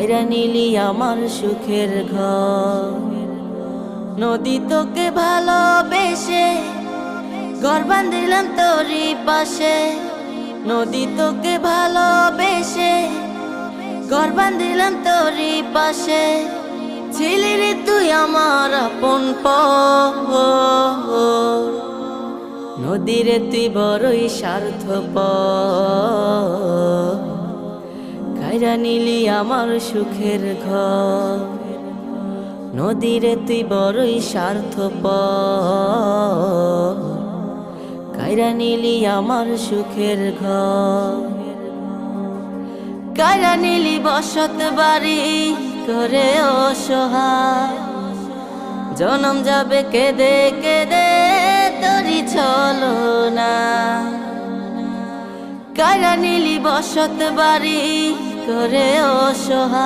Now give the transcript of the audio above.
কাইরা নিলি আমার সুখের ঘর। নদী তোকে ভালোবেসে ঘর বাঁধিলাম তোরই পাশে। নদী তোকে ভালোবেসে ঘর বাঁধিলাম তোরই পাশে। ছিলি রে তুই আমার আপন পর। নদীরে তুই বড়ই স্বার্থপর। কাইরা নিলি আমার সুখের ঘর। নদীরে তুই বড়ই স্বার্থপর। কাইরা নিলি আমার সুখের ঘর। কাইরা নিলি বসত বাড়ি করে অসহায়। জনম যাবে কেঁদে কেঁদে তোরি ছলনা। কাইরা নিলি বসত বাড়ি করে অসহায়।